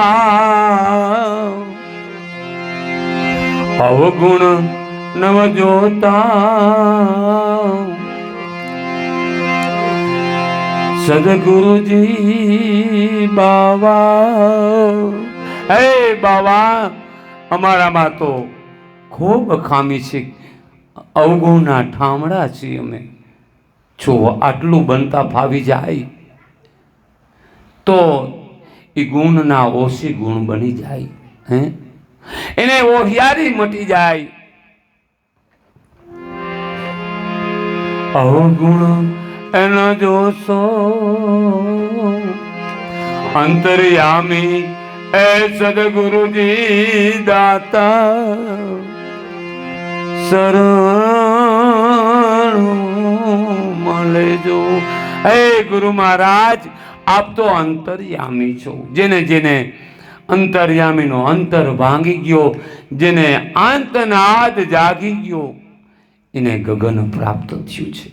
અવગુણ નવ જોતા. સદગુરુજી બાવા, હે બાવા, અમારામાં તો ખૂબ ખામી છે. અવગુણના ઠામડા છીએ અમે. જો આટલું બનતા ફાવી જાય તો એ ગુણના ઓછી ગુણ બની જાય, હે એને ઓહિયારી મટી જાય. અવગુણ એનો જોશો અંતર્યામી એ સદગુરુજી દાતા શરણ મળે જો. હે ગુરુ મહારાજ, આપ તો અંતર્યામી છો. જેને જેને અંતર્યામીનો અંતર ભાંગી ગયો, જેને અંતનાદ જાગી ગયો, એને ગગન પ્રાપ્ત થયું છે.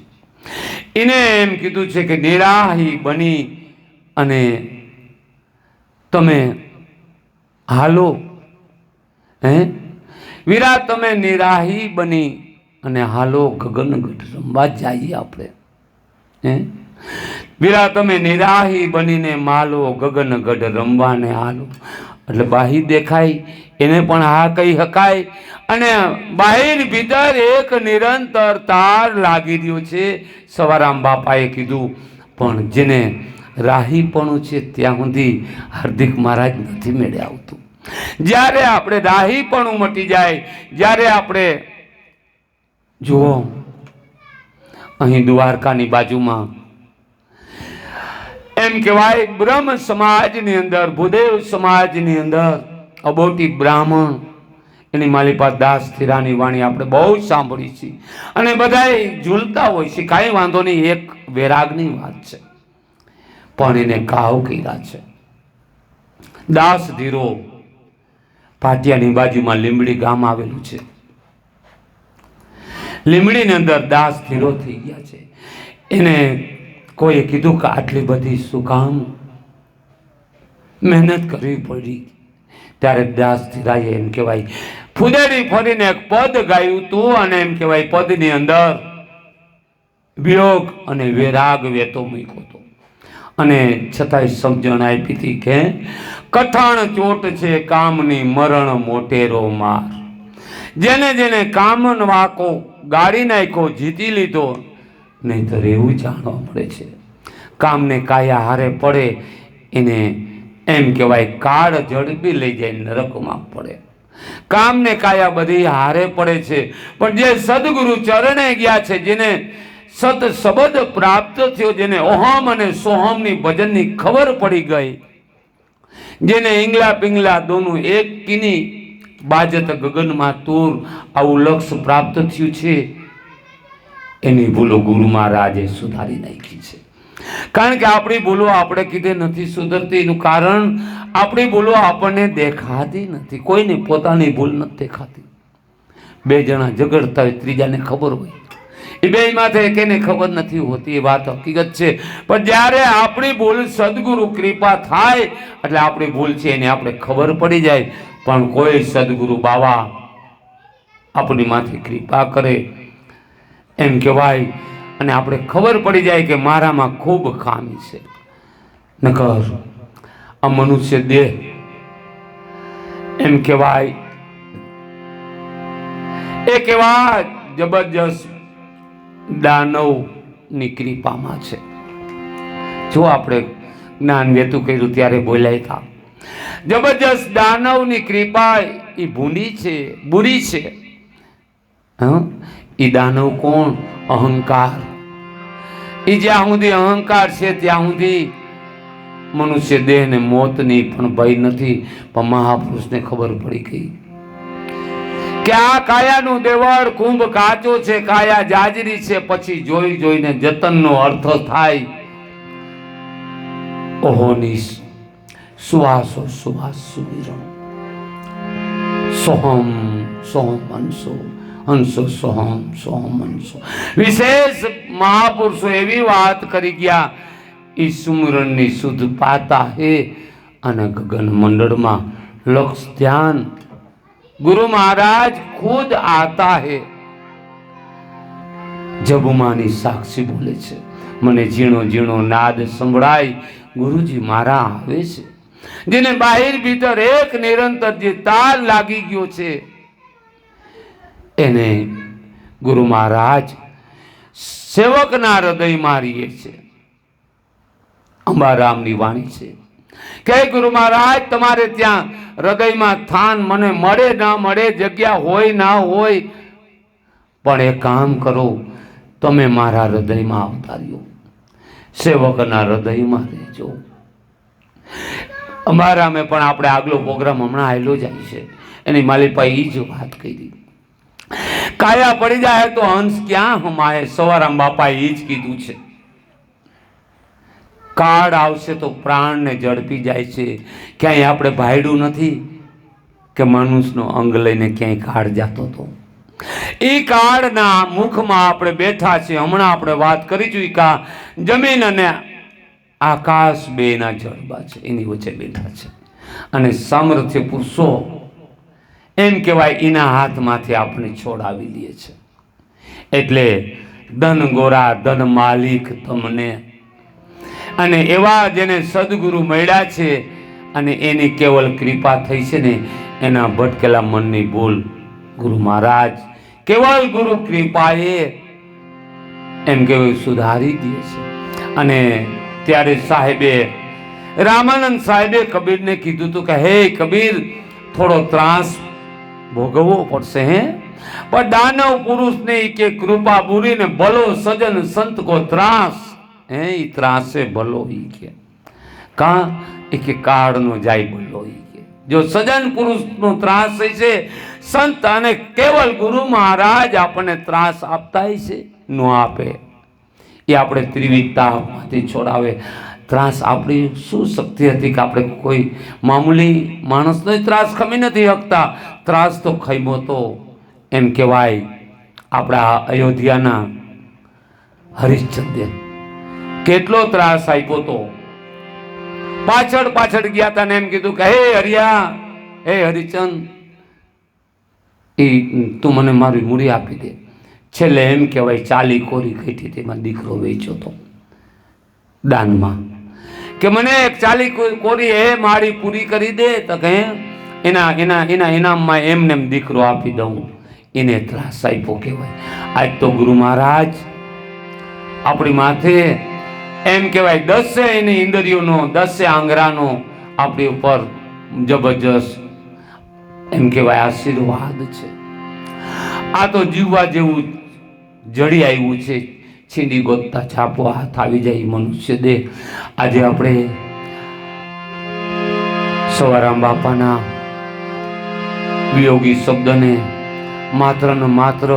એને એમ કીધું છે કે નિરાહી બની અને તમે હાલો. હે વીરા, તમે નિરાહી બની અને હાલો ગગનગઢ રમવા જઈએ આપણે. હે વીરા, તમે નિરાહી બનીને માલો ગગનગઢ રમવાને હાલો. એટલે બાહી દેખાય એને પણ હા કહી શકાય, અને બાહિર ભીતર એક નિરંતર તાર લાગી રહ્યો છે. સવારામ બાપાએ કીધું, પણ જેને રાહીપણું છે ત્યાં સુધી હાર્દિક મહારાજ નથી મેળે આવતું. જ્યારે આપણે રાહીપણું મટી જાય, જ્યારે આપણે જુઓ અહીં દ્વારકાની બાજુમાં એમ કહેવાય બ્રહ્મ સમાજની અંદર, ભૂદેવ સમાજની અંદર અબોટી બ્રાહ્મણ, એની માલિપા દાસ થીરાની વાણી આપણે બહુ સાંભળી છે અને બધાય ઝૂલતા હોય છે. કાંઈ વાંધો નહીં, એક વૈરાગની વાત છે, પણ એને કાવ કર્યા છે. દાસ ધીરો પાટિયાની બાજુમાં લીંબડી ગામ આવેલું છે. લીંબડીની અંદર દાસ ધીરો થઈ ગયા છે. એને કોઈએ કીધું કે આટલી બધી શું કામ મહેનત કરવી પડી? ત્યારે દાસ ધીરાએ એમ કહેવાય ફુદેડી ફરીને એક પદ ગાયું હતું, અને એમ કહેવાય પદની અંદર વિયોગ અને વૈરાગ વેતો મૂક્યો હતો. અને છતાંય સમજણ આપી હતી કે કઠણ ચોટ છે કામની મરણ મોટેરો માર. જેને જેને કામન વાકો ગાડી નાખ્યો, જીતી લીધો, નહીંતર એવું જાણવા મળે છે કામને કાયા હારે પડે એને એમ કહેવાય કાળ ઝડપી લઈ જાય નરકમાં પડે. કામને કાયા બધી હારે પડે છે, પણ જે સદગુરુ ચરણે ગયા છે, જેને સત શબ્દ પ્રાપ્ત થયો, જેને ઓહમ અને સોહમની ભજનની ખબર પડી ગઈ, જેને ઈંગલા પિંગલા દોનું એક કિની બાજત ગગનમાં તૂર આવું લક્ષ્ય પ્રાપ્ત થયું છે, એની ભૂલો ગુરુ મહારાજે સુધારી નાખી છે. કારણ કે આપણી ભૂલો આપણે કીધે નથી સુધરતી. એનું કારણ આપણી ભૂલો આપણને દેખાતી નથી. કોઈને પોતાની ભૂલ નથી દેખાતી. બે જણા ઝઘડતા હોય, ત્રીજાને ખબર હોય, એ બે માંથી એકને ખબર નથી હોતી. એ વાત હકીકત છે. પણ જ્યારે આપણી ભૂલ સદગુરુ કૃપા થાય એટલે આપણી ભૂલ છે એને આપણે ખબર પડી જાય. પણ કોઈ સદગુરુ બાવા આપણી માથે કૃપા કરે એમ કહેવાય, અને આપણે ખબર પડી જાય કે મારામાં ખૂબ ખામી છે. નકર આ મનુષ્ય દેહ એમ કહેવાય એક એવા જબરજસ્ત દાનવની કૃપામાં છે. જો આપણે જ્ઞાન વેતું કર્યું ત્યારે બોલાય હતા, જબરજસ્ત દાનવની કૃપા એ ભૂંડી છે, બુરી છે. એ દાનવ કોણ? અહંકાર. એ જ્યાં સુધી અહંકાર છે ત્યાં સુધી મનુષ્ય દેહને મોતની પણ ભય નથી. પણ મહાપુરુષને ખબર પડી ગઈ કે આ કાયાનું દેવળ કુંભ કાચો છે, કાયા જાજરી છે. પછી જોઈ જોઈને જતનનો અર્થ થાય. ઓહોની સુવાસો સુવાસ સુમિરણ સોહમ સોહમ હંસો હંસો સોહમ સોહમ હંસો. વિશેષ મહાપુરુષો એવી વાત કરી ગયા, ઈ સુમિરણની શુદ્ધ પાતા હે અને ગગન મંડળમાં લક્ષ ધ્યાન गुरु महाराज खुद आता है. जबुमानी साक्षी बोले छे, मने झीणो झीणो नाद संभळाय गुरुजी मारा आवे छे. जेने बाहिर भीतर एक निरंतर जे ताल लागी गयो छे, एने ગુરુ મહારાજ સેવકના હૃદયમાં રહીએ છે. અંબારામની વાણી છે કે ગુરુ મહારાજ તમારે ત્યાં હૃદયમાં સ્થાન મને મળે ના મળે, જગ્યા હોય ના હોય, પણ એક કામ કરો, તમે મારા હૃદયમાં આવતા રહ્યો, સેવકના હૃદયમાં રહેજો. અંબારામે પણ આપણે આગલો પ્રોગ્રામ હમણાં આવેલો જાય છે, એની માલિપાઈ એ જ વાત કરી. કાયા પડી જાય તો હંસ ક્યાં હમાય, સવારામ બાપા એ જ કીધું છે. કાળ આવશે તો પ્રાણને ઝડપી જાય છે. ક્યાંય આપણે ભાયડું નથી કે મનુષ્યનો અંગ લઈને ક્યાંય કાળ જતો હતો. એ કાળના મુખમાં આપણે બેઠા છે. હમણાં આપણે વાત કરી જોઈ કે જમીન અને આકાશ બેના જડબા છે, એની વચ્ચે બેઠા છે. અને સામર્થ્ય પુરુષો એમ કહેવાય એના હાથમાંથી આપણે છોડાવી લે છે. એટલે ધન ગોરા ધન માલિક તમને, અને એવા જેને સદગુરુ મળ્યા છે અને એની કેવલ કૃપા થઈ છે ને, એના ભટકેલા મનની ભૂલ ગુરુ મહારાજ કેવલ ગુરુ કૃપાએ એમ કહેવાય સુધારી દે છે. અને ત્યારે સાહેબે, રામાનંદ સાહેબે કબીરને કીધું હતું કે હે કબીર, થોડો ત્રાસ ભોગવવો પડશે હે, પણ દાનવ પુરુષને કે કૃપા બુરીને ભલો સજન સંત કો ત્રાસ હે, ઈ ત્રાસે ભલો ઈ કે કા એ કે કાળ નો જાય ભલો ઈ કે. જો સજન પુરુષનો ત્રાસ છે, સંત અને કેવલ ગુરુ મહારાજ આપણને ત્રાસ આપતા છે, નો આપે. એ આપણે ત્રિવિધતામાંથી છોડાવે. ત્રાસ આપણી શું શક્તિ હતી કે આપણે કોઈ મામૂલી માણસનો ત્રાસ ખમી નથી શકતા. ત્રાસ તો ખમ્યો તો એમ કહેવાય આપણા અયોધ્યાના હરિશ્ચંદ્ર કેટલો ત્રાસ આપ્યો તો. પાછળ પાછળ ગયા હતા ને એમ કીધું કે હે હરિયા, હે હરિચંદ, એ તું મને મારી મૂડી આપી દે. છેલ્લે એમ કહેવાય 40 કોરી કઈ તેમાં દીકરો વેચ્યો તો દાનમાં, કે મને 40 કોરી એ મારી પૂરી કરી દે તો કે એના એના એના ઇનામમાં એમને એમ દીકરો આપી દઉં. એને ત્રાસ આપ્યો કહેવાય. આજ તો ગુરુ મહારાજ આપણી માથે એમ કહેવાય 10 એની ઇન્દ્રિયોનો 10 આંગરાનો આપણી ઉપર જબરજસ્ત એમ કહેવાય આશીર્વાદ છે. આ તો જીવવા જેવું જડી આવ્યું છે. છીંડી ગોતતા છાપો હાથ આવી જાય મનુષ્ય દેહ. આજે આપણે સવારામ બાપાના વિયોગી શબ્દને માત્ર ને માત્ર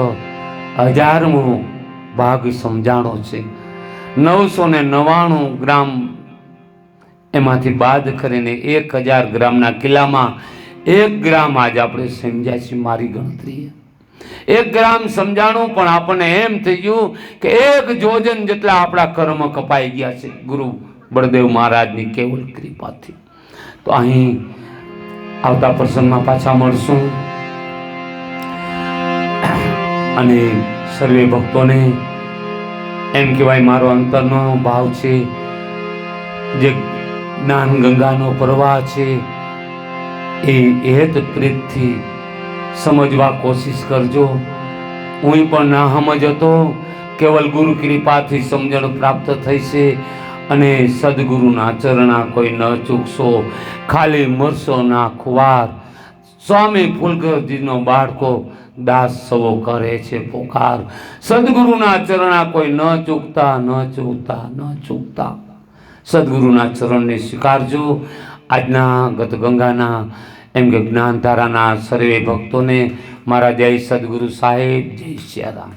1000મો ભાગ સમજાણો છે. 999 ગ્રામ એમાંથી બાદ કરીને 1000 ગ્રામના કિલ્લામાં 1 ગ્રામ આજે આપણે સમજ્યા છીએ. મારી ગણતરીએ 1 ગ્રામ સમજાણું, પણ આપણને એમ થઈ ગયું કે 1 જોજન જેટલા આપણા કર્મ કપાઈ ગયા છે ગુરુ બળદેવ મહારાજની કેવલ કૃપાથી. તો અહીં આવતા પ્રસંગમાં પાછા મળશું અને સર્વે ભક્તોને એમ કહેવાય મારો અંતરનો ભાવ છે, જે જ્ઞાન ગંગાનો પ્રવાહ છે એ હેત પ્રીતથી સમજવા કોશિશ કરજો. હું પણ ના સમજ હતો, કેવલ ગુરુ કૃપાથી સમજણ પ્રાપ્ત થઈ છે. અને સદગુરુના ચરણા કોઈ ન ચૂકશો, ખાલી મરશો ના ખુવાર. સ્વામી ફૂલકરજીનો બાળકો દાસ સવો કરે છે પોકાર. સદગુરુના ચરણા કોઈ ન ચૂકતા, ન ચૂકતા, ન ચૂકતા. સદગુરુના ચરણને સ્વીકારજો. આજના ગતગંગાના એમ કે જ્ઞાનધારાના સર્વે ભક્તોને મારા જય સદગુરુ સાહેબ, જય સિયારામ.